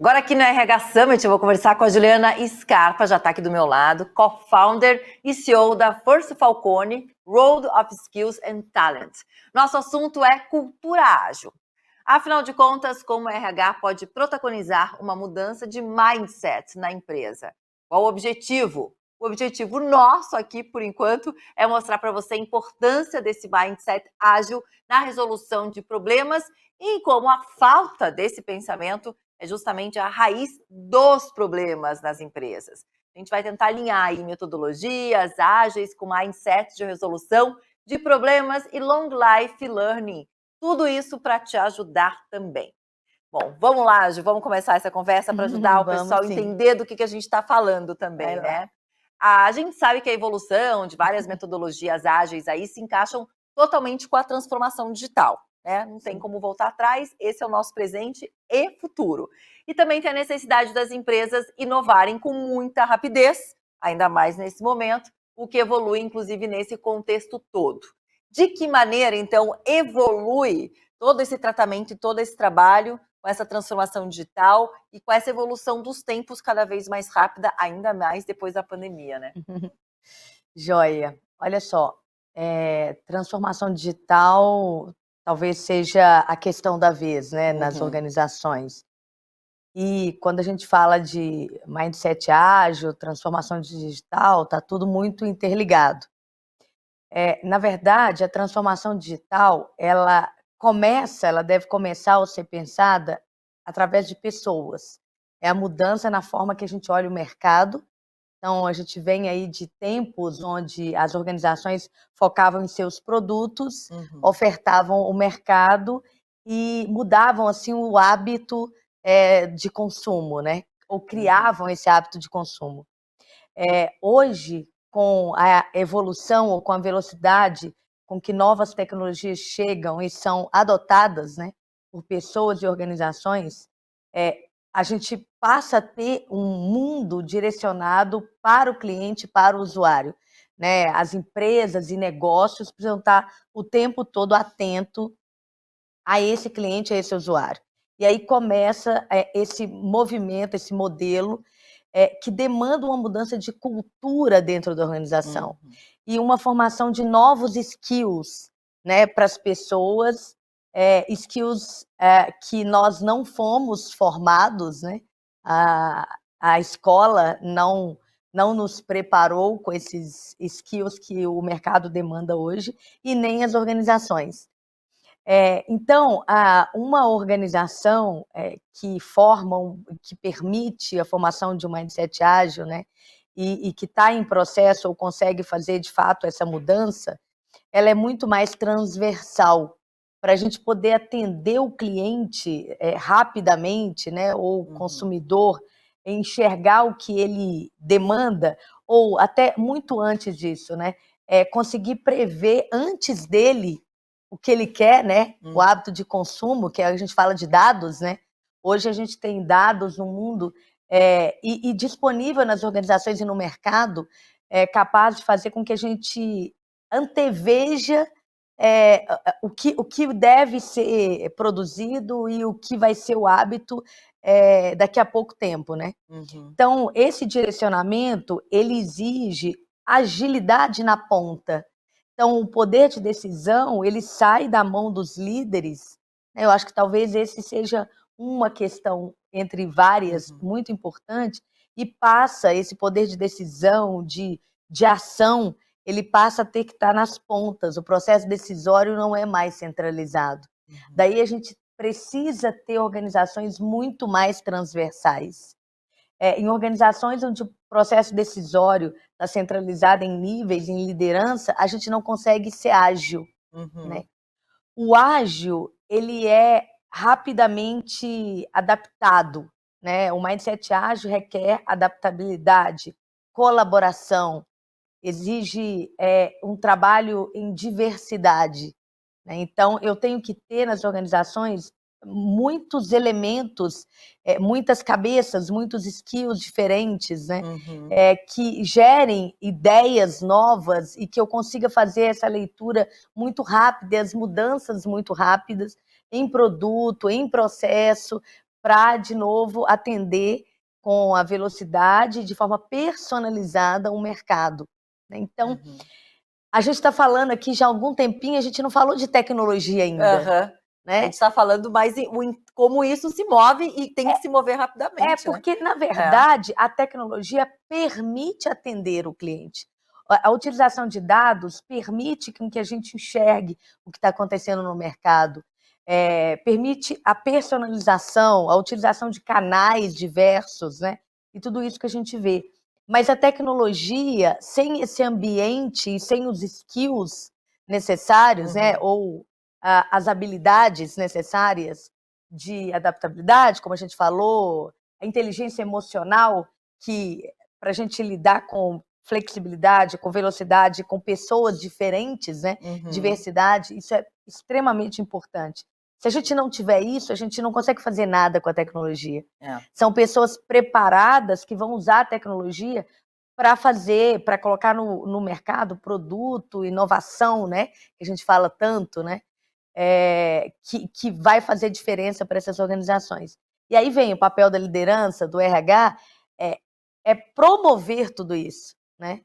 Agora aqui no RH Summit eu vou conversar com a Juliana Scarpa, já está aqui do meu lado, co-founder e CEO da Força Falcone, Road of Skills and Talent. Nosso assunto é cultura ágil. Afinal de contas, como o RH pode protagonizar uma mudança de mindset na empresa? Qual o objetivo? O objetivo nosso aqui, por enquanto, é mostrar para você a importância desse mindset ágil na resolução de problemas e como a falta desse pensamento é justamente a raiz dos problemas nas empresas. A gente vai tentar alinhar aí metodologias ágeis com mindset de resolução de problemas e long life learning. Tudo isso para te ajudar também. Bom, vamos lá, Ju, vamos começar essa conversa para ajudar o Vamos pessoal a sim. entender do que a gente está falando também, Vai lá. né? A gente sabe que a evolução de várias metodologias ágeis aí se encaixam totalmente com a transformação digital, né? Não tem como voltar atrás, esse é o nosso presente e futuro. E também tem a necessidade das empresas inovarem com muita rapidez, ainda mais nesse momento, o que evolui, inclusive, nesse contexto todo. De que maneira, então, evolui todo esse tratamento e todo esse trabalho com essa transformação digital e com essa evolução dos tempos cada vez mais rápida, ainda mais depois da pandemia, né? Joia. Olha só, transformação digital talvez seja a questão da vez, né, nas organizações. E quando a gente fala de mindset ágil, transformação digital, está tudo muito interligado. Na verdade, a transformação digital, ela deve começar a ser pensada através de pessoas. É a mudança na forma que a gente olha o mercado. Então, a gente vem aí de tempos onde as organizações focavam em seus produtos, ofertavam o mercado e mudavam, assim, o hábito de consumo, né? Ou criavam esse hábito de consumo. Hoje, com a evolução ou com a velocidade com que novas tecnologias chegam e são adotadas, né, por pessoas e organizações, a gente passa a ter um mundo direcionado para o cliente, para o usuário, né? As empresas e negócios precisam estar o tempo todo atento a esse cliente, a esse usuário. E aí começa esse movimento, esse modelo que demanda uma mudança de cultura dentro da organização e uma formação de novos skills, né, para as pessoas, skills que nós não fomos formados, né? A escola não nos preparou com esses skills que o mercado demanda hoje e nem as organizações. Então, uma organização que permite a formação de um mindset ágil, né, e que está em processo ou consegue fazer de fato essa mudança, ela é muito mais transversal para a gente poder atender o cliente rapidamente, né, ou o consumidor, enxergar o que ele demanda, ou até muito antes disso, né, conseguir prever antes dele o que ele quer, né? O hábito de consumo, que a gente fala de dados, né? Hoje a gente tem dados no mundo e disponível nas organizações e no mercado, capaz de fazer com que a gente anteveja o que deve ser produzido e o que vai ser o hábito daqui a pouco tempo, né? Então, esse direcionamento, ele exige agilidade na ponta. Então, o poder de decisão, ele sai da mão dos líderes, né? Eu acho que talvez esse seja uma questão entre várias muito importante, e passa esse poder de decisão, de ação, ele passa a ter que estar nas pontas. O processo decisório não é mais centralizado. Daí a gente precisa ter organizações muito mais transversais. Em organizações onde o processo decisório está centralizado em níveis, em liderança, a gente não consegue ser ágil, né? O ágil, ele é rapidamente adaptado, né? O mindset ágil requer adaptabilidade, colaboração, exige um trabalho em diversidade, né? Então, eu tenho que ter nas organizações muitos elementos, muitas cabeças, muitos skills diferentes, né? Que gerem ideias novas e que eu consiga fazer essa leitura muito rápida, as mudanças muito rápidas em produto, em processo, para, de novo, atender com a velocidade, de forma personalizada, o mercado. Então, a gente está falando aqui já há algum tempinho, a gente não falou de tecnologia ainda. Né? A gente está falando mais em como isso se move e tem que se mover rapidamente. Porque, na verdade, a tecnologia permite atender o cliente. A utilização de dados permite que a gente enxergue o que está acontecendo no mercado, permite a personalização, a utilização de canais diversos, né? E tudo isso que a gente vê. Mas a tecnologia, sem esse ambiente e sem os skills necessários, né? Ou as habilidades necessárias de adaptabilidade, como a gente falou, a inteligência emocional, que para a gente lidar com flexibilidade, com velocidade, com pessoas diferentes, né? Diversidade, isso é extremamente importante. Se a gente não tiver isso, a gente não consegue fazer nada com a tecnologia. São pessoas preparadas que vão usar a tecnologia para fazer, para colocar no mercado produto, inovação, né? Que a gente fala tanto, né? Que vai fazer diferença para essas organizações. E aí vem o papel da liderança, do RH, é promover tudo isso, né?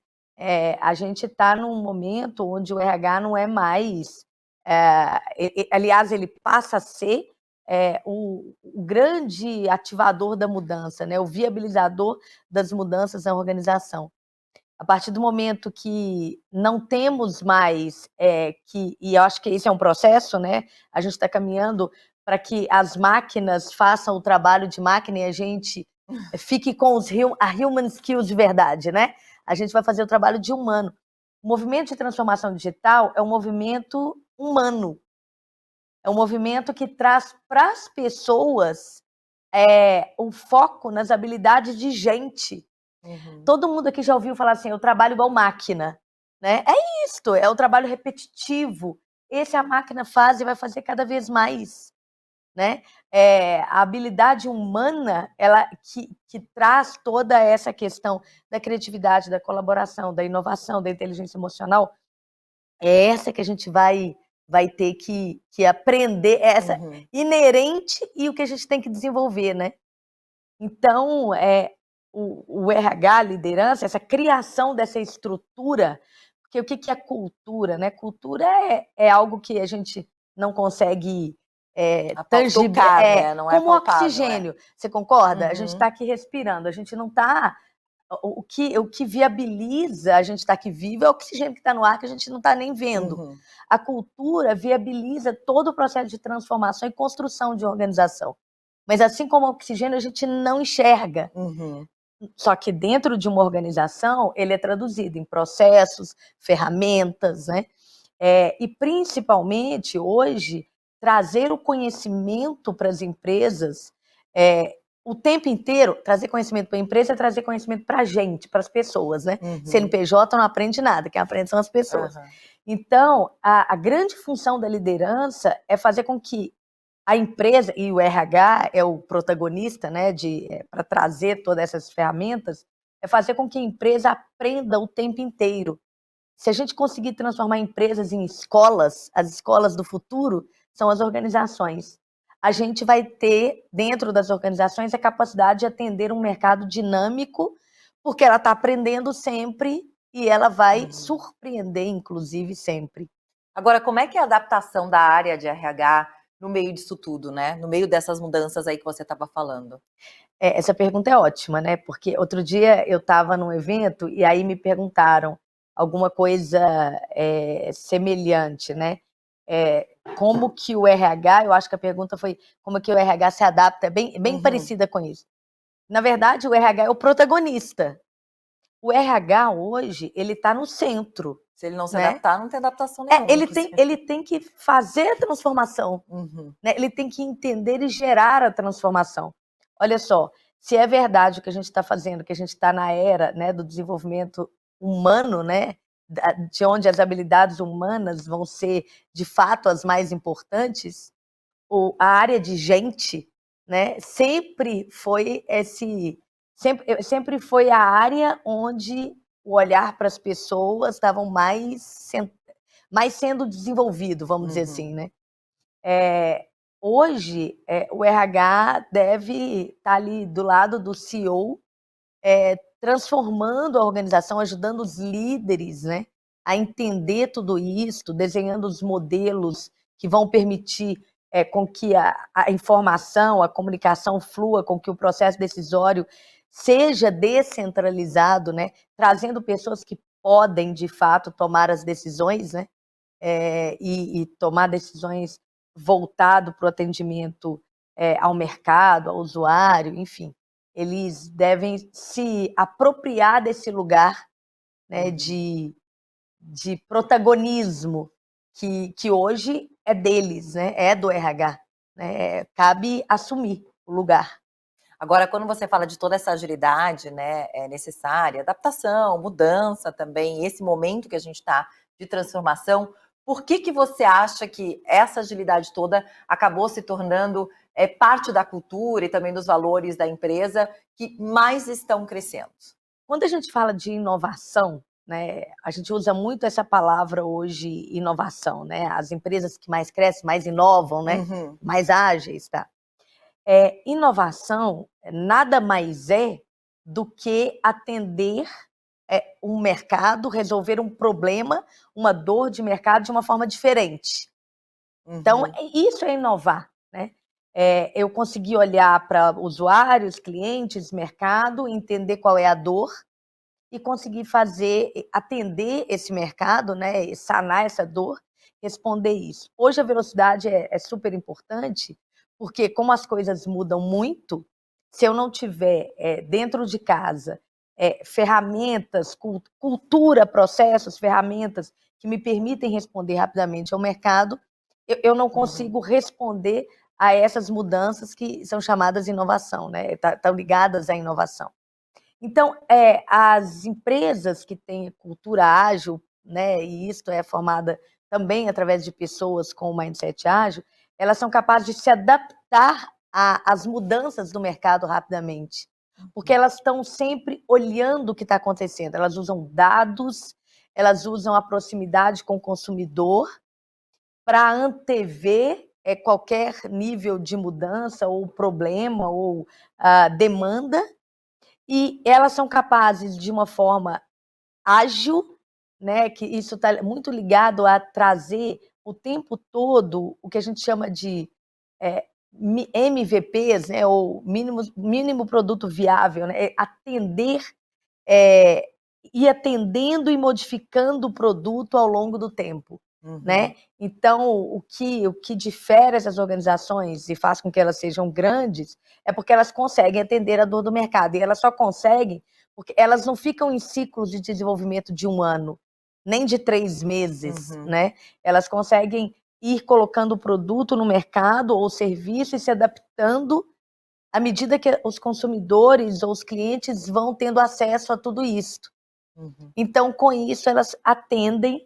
A gente está num momento onde o RH não é mais... aliás, ele passa a ser o grande ativador da mudança, né? O viabilizador das mudanças na organização. A partir do momento que não temos mais, e eu acho que esse é um processo, né? A gente está caminhando para que as máquinas façam o trabalho de máquina e a gente fique com a human skills de verdade, né? A gente vai fazer o trabalho de humano. O movimento de transformação digital é um movimento humano. É um movimento que traz para as pessoas o foco nas habilidades de gente. Todo mundo aqui já ouviu falar assim, eu trabalho igual máquina, né? É isto, é o trabalho repetitivo. Esse a máquina faz e vai fazer cada vez mais, né? A habilidade humana, ela que traz toda essa questão da criatividade, da colaboração, da inovação, da inteligência emocional, é essa que a gente vai ter que aprender, essa inerente e o que a gente tem que desenvolver, né? Então, o RH, a liderança, essa criação dessa estrutura, porque o que é cultura, né? Cultura é algo que a gente não consegue tocar, né? Não é como palpável, oxigênio. Você concorda? A gente está aqui respirando, a gente não está... O que viabiliza a gente estar aqui vivo é o oxigênio que está no ar, que a gente não está nem vendo. A cultura viabiliza todo o processo de transformação e construção de organização. Mas assim como o oxigênio, a gente não enxerga. Só que dentro de uma organização, ele é traduzido em processos, ferramentas, né? E principalmente, hoje, trazer o conhecimento para as empresas, o tempo inteiro. Trazer conhecimento para a empresa é trazer conhecimento para a gente, para as pessoas, né? CNPJ não aprende nada, quem aprende são as pessoas. Então, a grande função da liderança é fazer com que a empresa, e o RH é o protagonista, né, para trazer todas essas ferramentas, é fazer com que a empresa aprenda o tempo inteiro. Se a gente conseguir transformar empresas em escolas, as escolas do futuro são as organizações. A gente vai ter, dentro das organizações, a capacidade de atender um mercado dinâmico, porque ela está aprendendo sempre e ela vai surpreender, inclusive, sempre. Agora, como é que é a adaptação da área de RH no meio disso tudo, né? No meio dessas mudanças aí que você estava falando? Essa pergunta é ótima, né? Porque outro dia eu estava num evento e aí me perguntaram alguma coisa semelhante, né? Como que o RH, eu acho que a pergunta foi como que o RH se adapta, bem parecida com isso. Na verdade, o RH é o protagonista. O RH hoje, ele está no centro. Se ele não se adaptar, não tem adaptação nenhuma. Ele tem que fazer a transformação. Né? Ele tem que entender e gerar a transformação. Olha só, se é verdade o que a gente está fazendo, que a gente está na era, né, do desenvolvimento humano, né, de onde as habilidades humanas vão ser, de fato, as mais importantes, a área de gente, né, sempre foi sempre foi a área onde o olhar para as pessoas estavam mais sendo desenvolvido, vamos dizer assim, né? hoje, o RH deve estar ali do lado do CEO, transformando a organização, ajudando os líderes, né, a entender tudo isso, desenhando os modelos que vão permitir com que a informação, a comunicação flua, com que o processo decisório seja descentralizado, né, trazendo pessoas que podem, de fato, tomar as decisões, né, e tomar decisões voltado para o atendimento ao mercado, ao usuário, enfim. Eles devem se apropriar desse lugar, né, de protagonismo que hoje é deles, né, é do RH. Né, cabe assumir o lugar. Agora, quando você fala de toda essa agilidade, né, necessária, adaptação, mudança também, esse momento que a gente está de transformação, por que você acha que essa agilidade toda acabou se tornando parte da cultura e também dos valores da empresa que mais estão crescendo? Quando a gente fala de inovação, né, a gente usa muito essa palavra hoje, inovação, né? As empresas que mais crescem, mais inovam, né? Uhum. Mais ágeis, tá? Inovação nada mais é do que atender um mercado, resolver um problema, uma dor de mercado de uma forma diferente. Então, isso é inovar, né? Eu conseguir olhar para usuários, clientes, mercado, entender qual é a dor e conseguir atender esse mercado, né? Sanar essa dor, responder isso. Hoje a velocidade é super importante, porque como as coisas mudam muito, se eu não tiver dentro de casa ferramentas, cultura, processos, ferramentas que me permitem responder rapidamente ao mercado, eu não consigo responder a essas mudanças que são chamadas inovação, né? Estão ligadas à inovação. Então, as empresas que têm cultura ágil, né, e isso é formada também através de pessoas com o mindset ágil, elas são capazes de se adaptar às mudanças do mercado rapidamente, porque elas estão sempre olhando o que está acontecendo, elas usam dados, elas usam a proximidade com o consumidor para antever qualquer nível de mudança ou problema ou demanda, e elas são capazes, de uma forma ágil, né, que isso está muito ligado a trazer o tempo todo o que a gente chama de MVPs, né, ou mínimo produto viável, né, ir atendendo e modificando o produto ao longo do tempo. Né? Então, o que difere essas organizações e faz com que elas sejam grandes é porque elas conseguem atender a dor do mercado. E elas só conseguem porque elas não ficam em ciclos de desenvolvimento de 1 ano, nem de 3 meses. Né? Elas conseguem ir colocando o produto no mercado ou serviço e se adaptando à medida que os consumidores ou os clientes vão tendo acesso a tudo isso. Então, com isso, elas atendem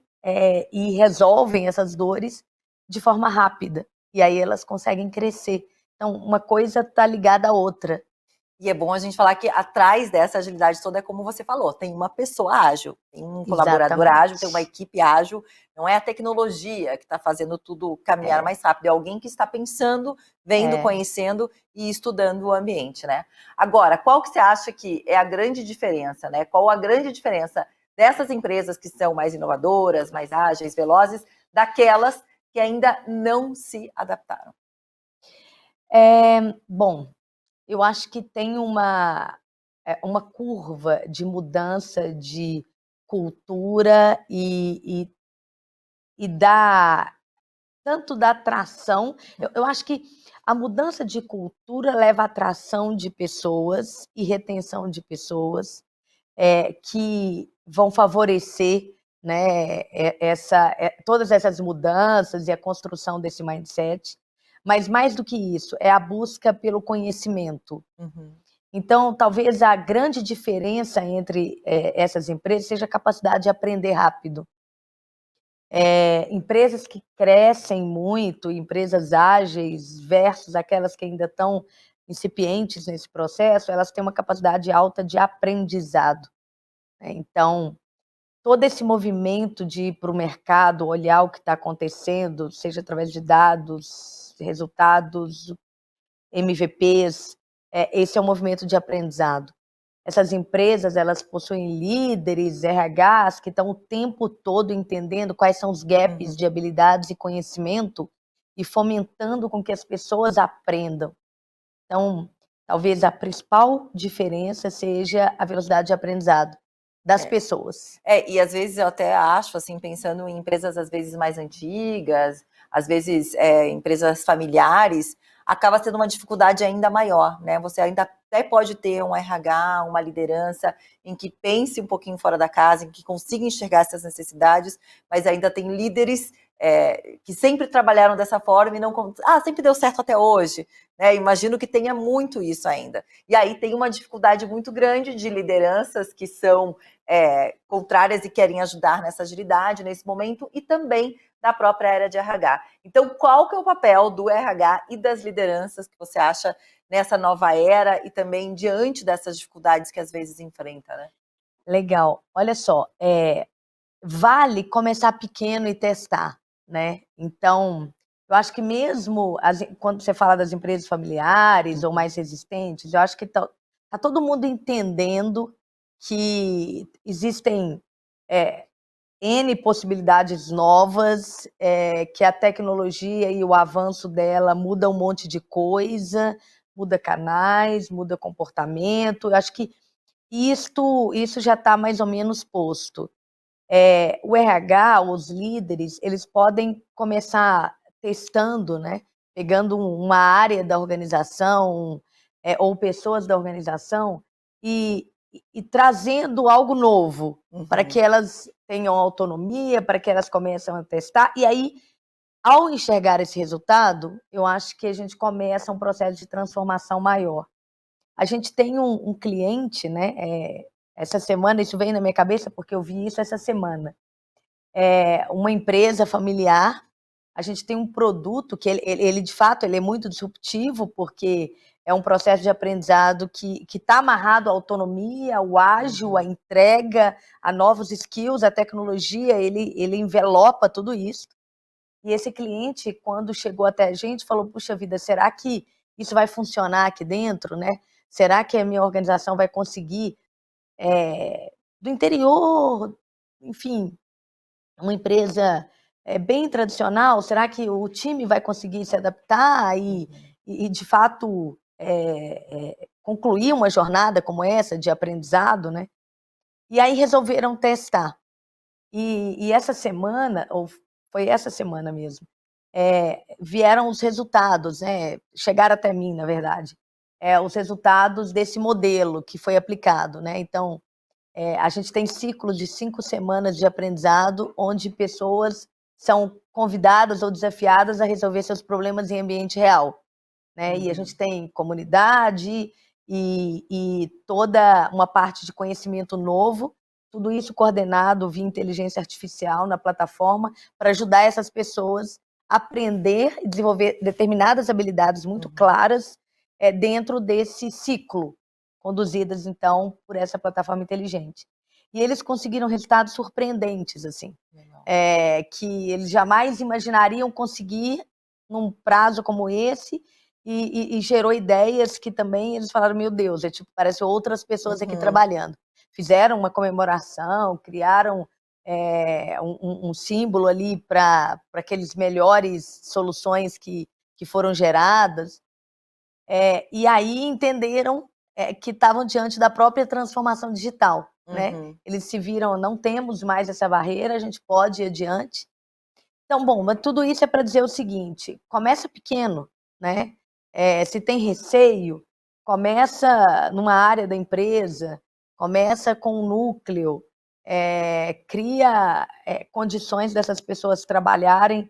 e resolvem essas dores de forma rápida. E aí elas conseguem crescer. Então, uma coisa está ligada à outra. E é bom a gente falar que atrás dessa agilidade toda é como você falou, tem uma pessoa ágil, tem um colaborador ágil, tem uma equipe ágil, não é a tecnologia que está fazendo tudo caminhar mais rápido, é alguém que está pensando, vendo, conhecendo e estudando o ambiente, né? Agora, qual que você acha que é a grande diferença, né? Qual a grande diferença dessas empresas que são mais inovadoras, mais ágeis, velozes, daquelas que ainda não se adaptaram? Bom, eu acho que tem uma curva de mudança de cultura e tanto da atração. Eu acho que a mudança de cultura leva à atração de pessoas e retenção de pessoas que vão favorecer, né, todas essas mudanças e a construção desse mindset. Mas, mais do que isso, é a busca pelo conhecimento. Então, talvez a grande diferença entre essas empresas seja a capacidade de aprender rápido. Empresas que crescem muito, empresas ágeis versus aquelas que ainda estão incipientes nesse processo, elas têm uma capacidade alta de aprendizado. Então, todo esse movimento de ir para o mercado, olhar o que está acontecendo, seja através de dados, resultados, MVPs. Esse é um movimento de aprendizado. Essas empresas, elas possuem líderes, RHs, que estão o tempo todo entendendo quais são os gaps de habilidades e conhecimento e fomentando com que as pessoas aprendam. Então, talvez a principal diferença seja a velocidade de aprendizado das pessoas. E às vezes eu até acho, assim, pensando em empresas às vezes mais antigas, às vezes empresas familiares, acaba sendo uma dificuldade ainda maior, né? Você ainda até pode ter um RH, uma liderança em que pense um pouquinho fora da casa, em que consiga enxergar essas necessidades, mas ainda tem líderes que sempre trabalharam dessa forma e não... sempre deu certo até hoje, né? Imagino que tenha muito isso ainda. E aí tem uma dificuldade muito grande de lideranças que são contrárias e querem ajudar nessa agilidade, nesse momento, e também da própria área de RH. Então, qual que é o papel do RH e das lideranças que você acha nessa nova era e também diante dessas dificuldades que às vezes enfrenta, né? Legal. Olha só, vale começar pequeno e testar, né? Então, eu acho que mesmo quando você fala das empresas familiares ou mais resistentes, eu acho que tá todo mundo entendendo que existem N possibilidades novas, que a tecnologia e o avanço dela muda um monte de coisa, muda canais, muda comportamento. Eu acho que isso já está mais ou menos posto. O RH, os líderes, eles podem começar testando, né? Pegando uma área da organização ou pessoas da organização e trazendo algo novo para que elas tenham autonomia, para que elas comecem a testar. E aí, ao enxergar esse resultado, eu acho que a gente começa um processo de transformação maior. A gente tem um cliente, né? Essa semana, isso veio na minha cabeça porque eu vi isso essa semana. Uma empresa familiar, a gente tem um produto que ele de fato ele é muito disruptivo, porque é um processo de aprendizado que está amarrado à autonomia, ao ágil, à entrega, a novos skills, a tecnologia, ele envelopa tudo isso. E esse cliente, quando chegou até a gente, falou, puxa vida, será que isso vai funcionar aqui dentro, né? Será que a minha organização vai conseguir, do interior, enfim, uma empresa bem tradicional, será que o time vai conseguir se adaptar e de fato, concluir uma jornada como essa de aprendizado, né? E aí resolveram testar. E essa semana, ou foi essa semana mesmo, vieram os resultados, né? Chegaram até mim, na verdade, os resultados desse modelo que foi aplicado, né? Então, a gente tem ciclos de 5 semanas de aprendizado, onde pessoas são convidadas ou desafiadas a resolver seus problemas em ambiente real, né? E a gente tem comunidade e toda uma parte de conhecimento novo, tudo isso coordenado via inteligência artificial na plataforma, para ajudar essas pessoas a aprender e desenvolver determinadas habilidades muito claras dentro desse ciclo, conduzidas, então, por essa plataforma inteligente. E eles conseguiram resultados surpreendentes, assim, que eles jamais imaginariam conseguir num prazo como esse, e gerou ideias que também eles falaram, meu Deus, parece outras pessoas aqui trabalhando. Fizeram uma comemoração, criaram um símbolo ali para aqueles melhores soluções que foram geradas. E aí entenderam que estavam diante da própria transformação digital, né? Eles se viram, não temos mais essa barreira, a gente pode ir adiante. Então, bom, mas tudo isso é para dizer o seguinte, começa pequeno, né? Se tem receio, começa numa área da empresa, começa com um núcleo, cria condições dessas pessoas trabalharem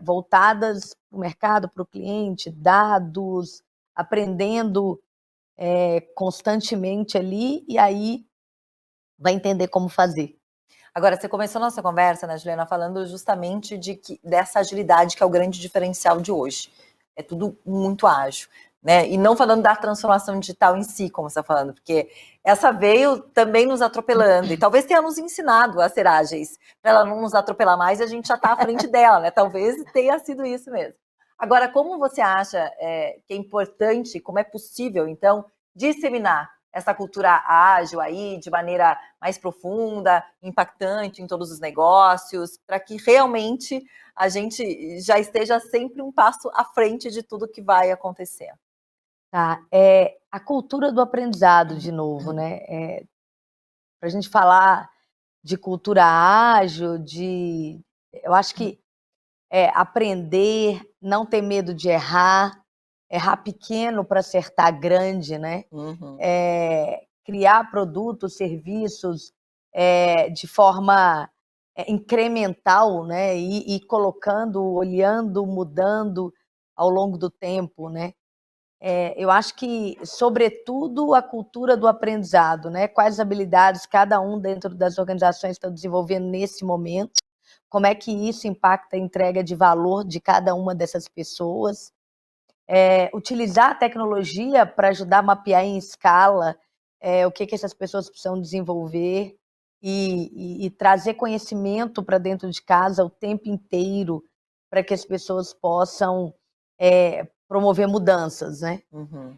voltadas para o mercado, para o cliente, dados, aprendendo constantemente ali, e aí vai entender como fazer. Agora, você começou a nossa conversa, né, Juliana, falando justamente dessa agilidade que é o grande diferencial de hoje. É tudo muito ágil, né? E não falando da transformação digital em si, como você está falando, porque essa veio também nos atropelando e talvez tenha nos ensinado a ser ágeis, para ela não nos atropelar mais e a gente já está à frente dela, né? Talvez tenha sido isso mesmo. Agora, como você acha que é importante, como é possível, então, disseminar essa cultura ágil aí de maneira mais profunda, impactante em todos os negócios, para que realmente a gente já esteja sempre um passo à frente de tudo que vai acontecer? Tá, a cultura do aprendizado, de novo, né? Para a gente falar de cultura ágil, eu acho que aprender, não ter medo de errar pequeno para acertar grande, né? Uhum. Criar produtos, serviços de forma incremental, né? E colocando, olhando, mudando ao longo do tempo, né? Eu acho que, sobretudo, a cultura do aprendizado, né? Quais habilidades cada um dentro das organizações está desenvolvendo nesse momento, como é que isso impacta a entrega de valor de cada uma dessas pessoas, utilizar a tecnologia para ajudar a mapear em escala o que essas pessoas precisam desenvolver e trazer conhecimento para dentro de casa o tempo inteiro para que as pessoas possam promover mudanças, né? Uhum.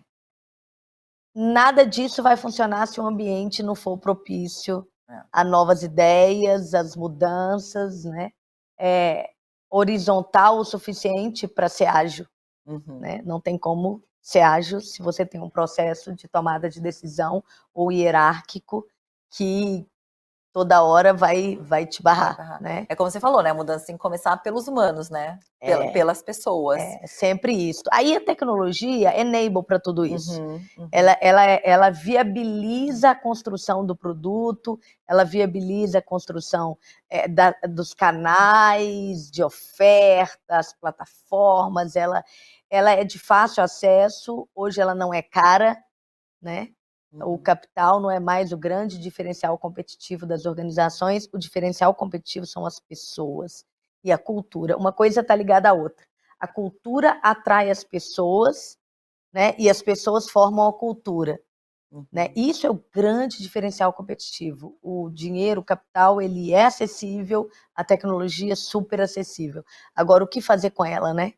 Nada disso vai funcionar se o ambiente não for propício É. a novas ideias, as mudanças, né? Horizontal o suficiente para ser ágil. Uhum. Né? Não tem como ser ágil se você tem um processo de tomada de decisão ou hierárquico que toda hora vai te barrar, né? É como você falou, né? A mudança tem que começar pelos humanos, né? Pelas pessoas. É sempre isso. Aí a tecnologia é enable para tudo isso. Uhum. Ela viabiliza a construção do produto, ela viabiliza a construção dos canais de ofertas, plataformas, ela é de fácil acesso, hoje ela não é cara, né? O capital não é mais o grande diferencial competitivo das organizações, o diferencial competitivo são as pessoas e a cultura. Uma coisa está ligada à outra. A cultura atrai as pessoas, né? E as pessoas formam a cultura. Né? Isso é o grande diferencial competitivo. O dinheiro, o capital, ele é acessível, a tecnologia é super acessível. Agora, o que fazer com ela, né?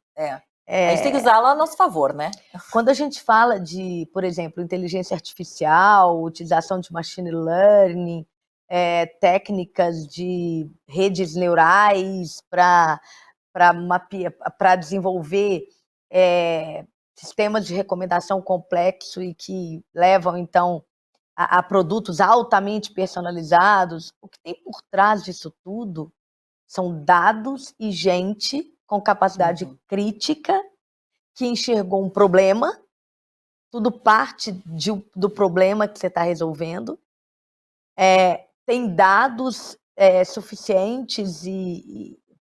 A gente tem que usá-la a nosso favor, né? Quando a gente fala de, por exemplo, inteligência artificial, utilização de machine learning, técnicas de redes neurais para mapear, para desenvolver sistemas de recomendação complexo e que levam, então, a produtos altamente personalizados, o que tem por trás disso tudo são dados e gente com capacidade crítica que enxergou um problema, tudo parte do problema que você está resolvendo, tem dados suficientes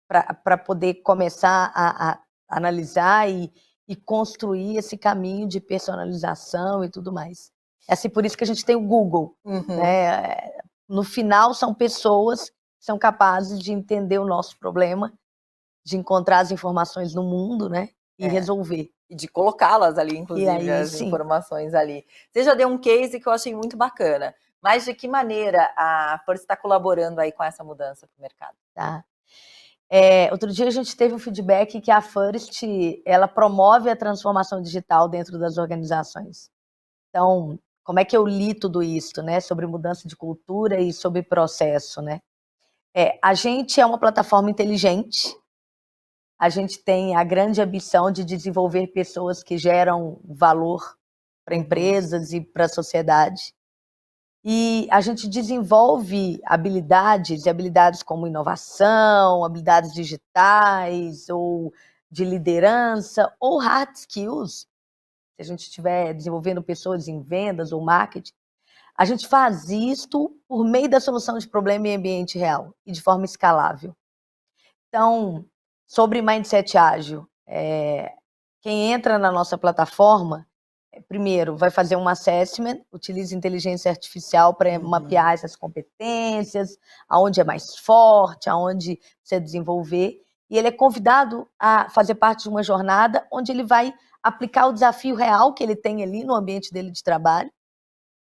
para poder começar a analisar e construir esse caminho de personalização e tudo mais. É assim, por isso que a gente tem o Google. Né? No final, são pessoas que são capazes de entender o nosso problema, de encontrar as informações no mundo, né? E resolver. E de colocá-las ali, inclusive, aí, as sim. informações ali. Você já deu um case que eu achei muito bacana, mas de que maneira a First está colaborando aí com essa mudança para o mercado? Tá. Outro dia a gente teve um feedback que a First, ela promove a transformação digital dentro das organizações. Então, como é que eu li tudo isso, né? Sobre mudança de cultura e sobre processo, né? A gente é uma plataforma inteligente, a gente tem a grande ambição de desenvolver pessoas que geram valor para empresas e para a sociedade. E a gente desenvolve habilidades como inovação, habilidades digitais, ou de liderança, ou hard skills. Se a gente estiver desenvolvendo pessoas em vendas ou marketing, a gente faz isto por meio da solução de problema em ambiente real e de forma escalável. Então, sobre mindset ágil, quem entra na nossa plataforma, primeiro, vai fazer um assessment, utiliza inteligência artificial para mapear essas competências, aonde é mais forte, aonde você desenvolver, e ele é convidado a fazer parte de uma jornada onde ele vai aplicar o desafio real que ele tem ali no ambiente dele de trabalho,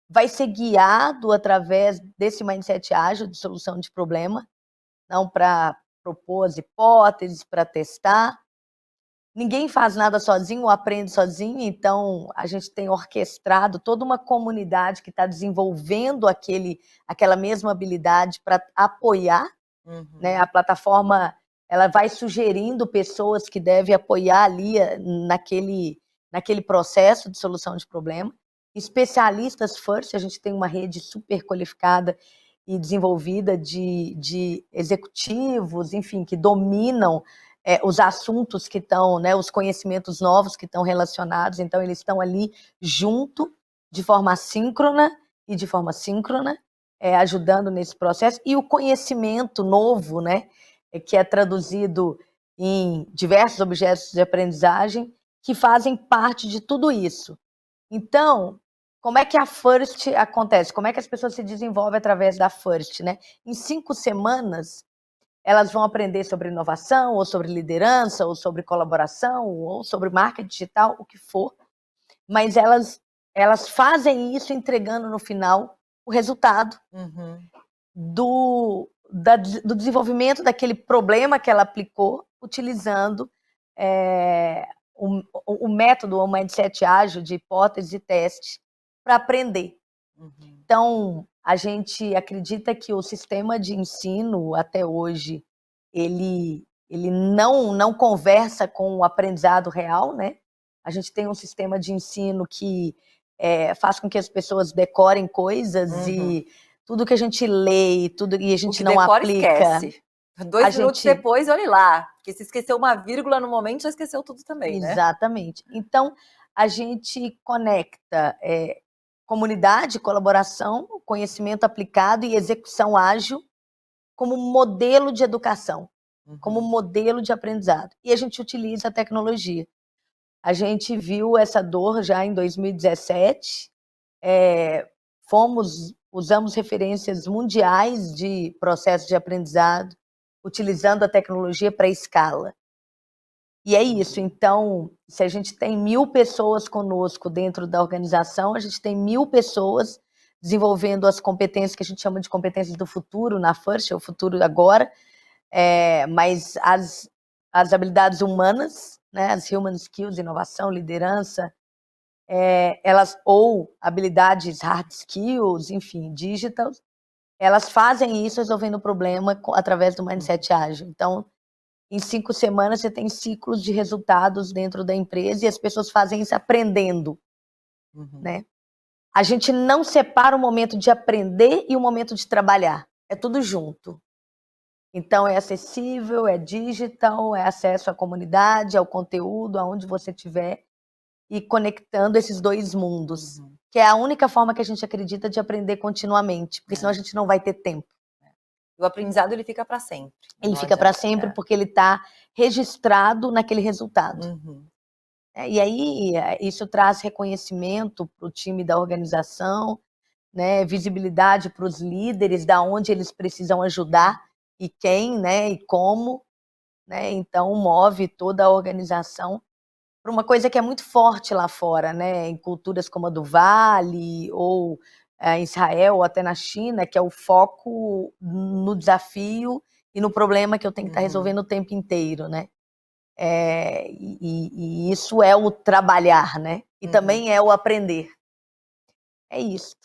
vai ser guiado através desse mindset ágil de solução de problema, não para propor as hipóteses, para testar, ninguém faz nada sozinho ou aprende sozinho, então a gente tem orquestrado toda uma comunidade que está desenvolvendo aquela mesma habilidade para apoiar, né? A plataforma ela vai sugerindo pessoas que devem apoiar ali naquele processo de solução de problema. Especialistas first, a gente tem uma rede super qualificada e desenvolvida de executivos, enfim, que dominam os assuntos que estão, né, os conhecimentos novos que estão relacionados, então eles estão ali junto, de forma assíncrona e de forma síncrona, ajudando nesse processo, e o conhecimento novo, né, que é traduzido em diversos objetos de aprendizagem, que fazem parte de tudo isso. Então, como é que a First acontece? Como é que as pessoas se desenvolvem através da First, né? Em 5 semanas, elas vão aprender sobre inovação, ou sobre liderança, ou sobre colaboração, ou sobre marketing digital, o que for. Mas elas fazem isso entregando no final o resultado do desenvolvimento daquele problema que ela aplicou, utilizando o método, o mindset ágil de hipótese e teste para aprender. Então, a gente acredita que o sistema de ensino, até hoje, ele não conversa com o aprendizado real, né? A gente tem um sistema de ensino que faz com que as pessoas decorem coisas e tudo que a gente lê e a gente não aplica. Esquece. 2 minutos depois, olhe lá, porque se esqueceu uma vírgula no momento, já esqueceu tudo também, né? Exatamente. Então, a gente conecta comunidade, colaboração, conhecimento aplicado e execução ágil como modelo de educação, como modelo de aprendizado. E a gente utiliza a tecnologia. A gente viu essa dor já em 2017, usamos referências mundiais de processo de aprendizado, utilizando a tecnologia para escala. E é isso, então, se a gente tem 1000 pessoas conosco dentro da organização, a gente tem 1000 pessoas desenvolvendo as competências que a gente chama de competências do futuro, na First, é o futuro agora, mas as habilidades humanas, né, as human skills, inovação, liderança, ou habilidades hard skills, enfim, digital, elas fazem isso resolvendo o problema através do mindset ágil. Então, em 5 semanas, você tem ciclos de resultados dentro da empresa e as pessoas fazem isso aprendendo. Né? A gente não separa o momento de aprender e o momento de trabalhar. É tudo junto. Então, é acessível, é digital, é acesso à comunidade, ao conteúdo, aonde você estiver, e conectando esses dois mundos, que é a única forma que a gente acredita de aprender continuamente, porque senão a gente não vai ter tempo. O aprendizado, ele fica para sempre. Ele fica para sempre porque ele está registrado naquele resultado. E aí, isso traz reconhecimento para o time da organização, né, visibilidade para os líderes, da onde eles precisam ajudar, e quem, né, e como. Né, então, move toda a organização para uma coisa que é muito forte lá fora, né, em culturas como a do Vale, ou em Israel, ou até na China, que é o foco no desafio e no problema que eu tenho que estar resolvendo o tempo inteiro, né? E isso é o trabalhar, né? E também é o aprender. É isso.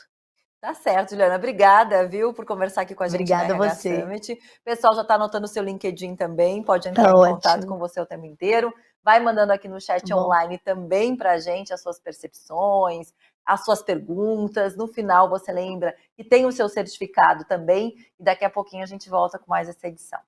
Tá certo, Juliana. Obrigada, viu, por conversar aqui com a gente. Obrigada na a você. Summit. O pessoal já está anotando o seu LinkedIn também, pode entrar em contato com você o tempo inteiro. Vai mandando aqui no chat online também para a gente as suas percepções, as suas perguntas. No final, você lembra que tem o seu certificado também. E daqui a pouquinho a gente volta com mais essa edição.